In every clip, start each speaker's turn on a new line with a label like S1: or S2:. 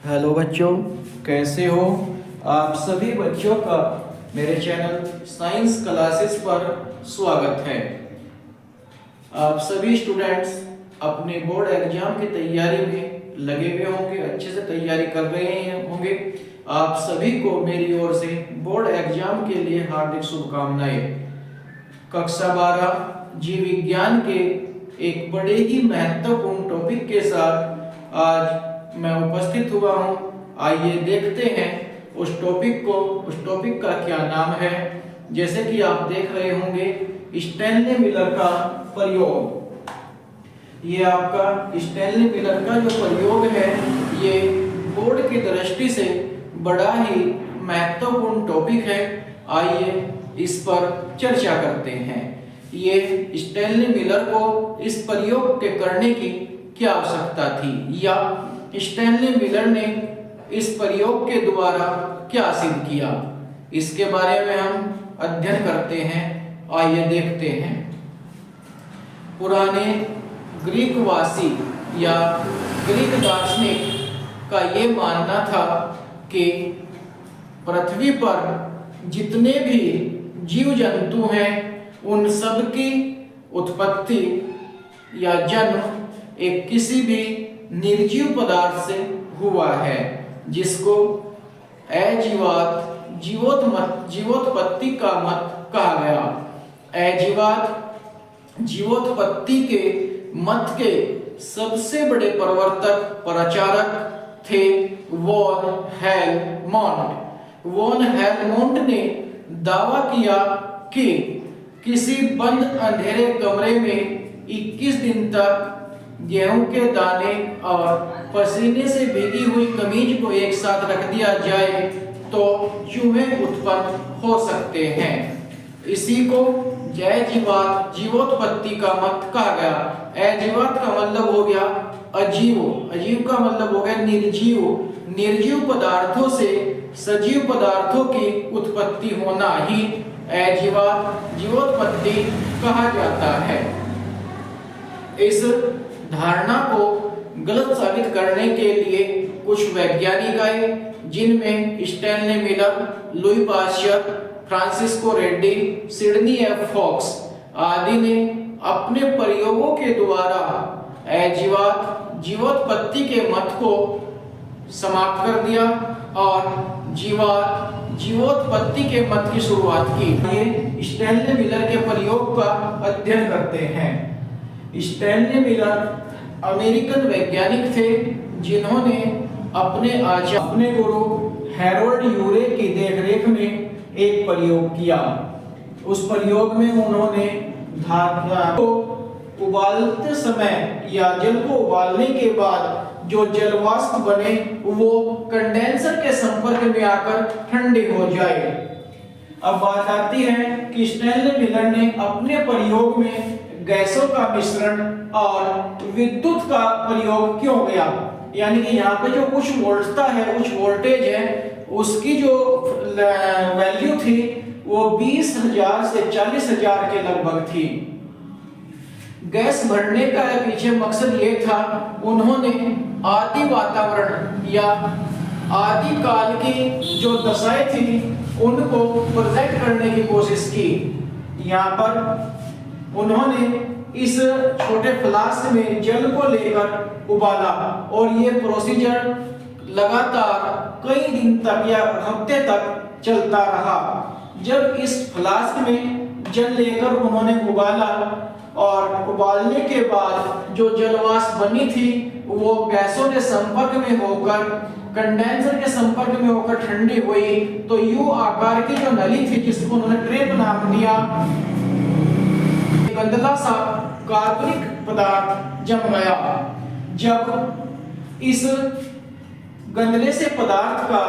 S1: Hello बच्चों, कैसे हो आप सभी बच्चों का मेरे चैनल साइंस क्लासेस पर स्वागत है। आप सभी स्टूडेंट्स अपने बोर्ड एग्जाम की तैयारी में लगे हुए होंगे, अच्छे से तैयारी कर रहे होंगे। आप सभी को मेरी ओर से बोर्ड एग्जाम के लिए हार्दिक शुभकामनाएं। कक्षा 12 जीव विज्ञान के एक बड़े ही महत्वपूर्ण टॉपिक के साथ आज मैं उपस्थित हुआ हूं। आइए देखते हैं उस टॉपिक का क्या नाम है। जैसे कि आप देख रहे होंगे स्टैनली मिलर का प्रयोग। ये आपका स्टैनली मिलर का जो प्रयोग है, ये बोर्ड की दृष्टि से बड़ा ही महत्वपूर्ण टॉपिक है। आइए इस पर चर्चा करते हैं। ये स्टैनली मिलर को इस प्रयोग के करने की क्या आवश्यकता थी, या स्टैनली मिलर ने इस प्रयोग के द्वारा क्या सिद्ध किया, इसके बारे में हम अध्ययन करते हैं। आइए देखते हैं। पुराने ग्रीक वासी या ग्रीक दार्शनिक का ये मानना था कि पृथ्वी पर जितने भी जीव जंतु हैं उन सब की उत्पत्ति या जन्म एक किसी भी निर्जीव पदार्थ से हुआ है, जिसको अजीवात जीवोत्पत्ति का मत कहा गया। अजीवात जीवोत्पत्ति के मत के सबसे बड़े प्रवर्तक प्रचारक थे वॉन हेलमोंट। वॉन हेलमोंट ने दावा किया कि किसी बंद अंधेरे कमरे में 21 दिन तक गेहूं के दाने और पसीने से भीगी हुई कमीज को एक साथ रख दिया जाए तो चूहे उत्पन्न हो सकते हैं। इसी को अजीवात जीवोत्पत्ति का मत कहा गया। अजीवात का मतलब हो गया अजीव, अजीव का मतलब हो गया निर्जीव। निर्जीव पदार्थों से सजीव पदार्थों की उत्पत्ति होना ही अजीवात जीवोत्पत्ति कहा जाता है। इस धारणा को गलत साबित करने के लिए कुछ वैज्ञानिक आए, जिनमें Stanley Miller, Louis Pasteur, Francisco Redi, Sidney F Fox आदि ने अपने प्रयोगों के द्वारा अजीवात जीवोत्पत्ति के मत को समाप्त कर दिया और जीवोत्पत्ति के मत की शुरुआत की। ये स्टैनली मिलर के प्रयोग का अध्ययन करते हैं। स्टैनली मिलर अमेरिकन वैज्ञानिक थे, जिन्होंने अपने गुरु हैरोल्ड यूरे की देखरेख में एक प्रयोग किया। उस प्रयोग में उन्होंने धातु को उबालते समय या जल को उबालने के बाद जो जलवाष्प बने वो कंडेंसर के संपर्क में आकर ठंडे हो जाए। अब बात आती है कि स्टैनली मिलर ने अपने प्रयोग में गैसों का मिश्रण और विद्युत का प्रयोग क्यों किया, यानी कि यहाँ पे जो कुछ वोल्टता है, कुछ वोल्टेज है, उसकी जो वैल्यू थी वो 20,000 से 40,000 के लगभग थी। गैस भरने का पीछे मकसद ये था, उन्होंने आदि वातावरण या आदि काल की जो दशाएं थी उनको प्रोजेक्ट करने की कोशिश की। यहाँ पर उन्होंने इस छोटे फ्लास्क में जल को लेकर उबाला और ये प्रोसीजर लगातार कई दिन तक या हफ्ते तक चलता रहा। जब इस फ्लास्क में जल लेकर उन्होंने उबाला और उबालने के बाद जो जलवाष्प बनी थी वो गैसों के संपर्क में होकर कंडेंसर के संपर्क में होकर ठंडी हुई, तो यू आकार की जो नली थी जिसको उन्होंने ट्रेप नाम दिया, गंदला सा कार्बनिक पदार्थ जम गया। जब इस गंदले से पदार्थ का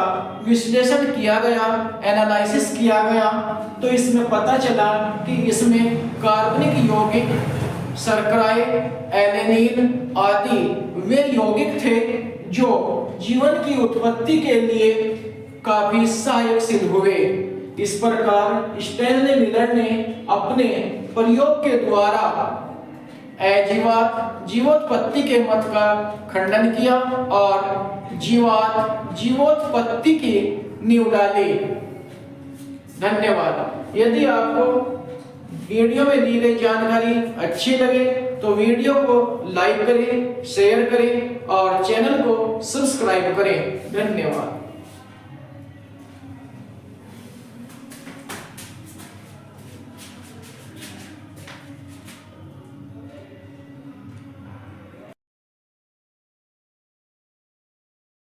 S1: विश्लेषण किया गया, एनालिसिस किया गया, तो इसमें पता चला कि इसमें कार्बनिक यौगिक शर्कराएं, एलेनिन आदि वे यौगिक थे जो जीवन की उत्पत्ति के लिए काफी सहायक सिद्ध हुए। इस प्रकार स्टैनली मिलर ने अपने प्रयोग के द्वारा अजीवात जीवोत्पत्ति के मत का खंडन किया और जीवात जीवोत्पत्ति की नींव डाली। धन्यवाद। यदि आपको वीडियो में दी गई जानकारी अच्छी लगे तो वीडियो को लाइक करें, शेयर करें और चैनल को सब्सक्राइब करें। धन्यवाद।